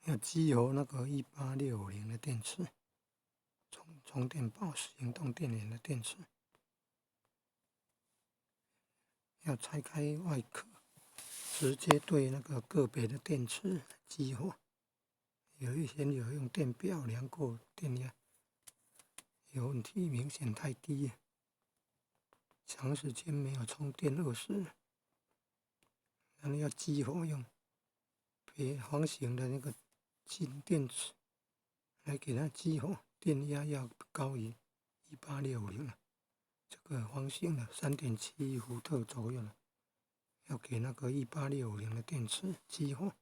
要激活那个18650的电池，充电宝行动电源的电池，要拆开外壳，直接对那个个别的电池激活。有用电表量过电压，有问题，明显太低了，长时间没有充电饿死了。然后要激活用方形的那个金电池来给它激活，电压要高于18650了。这个方形的3.7伏特左右了，要给那个18650的电池激活。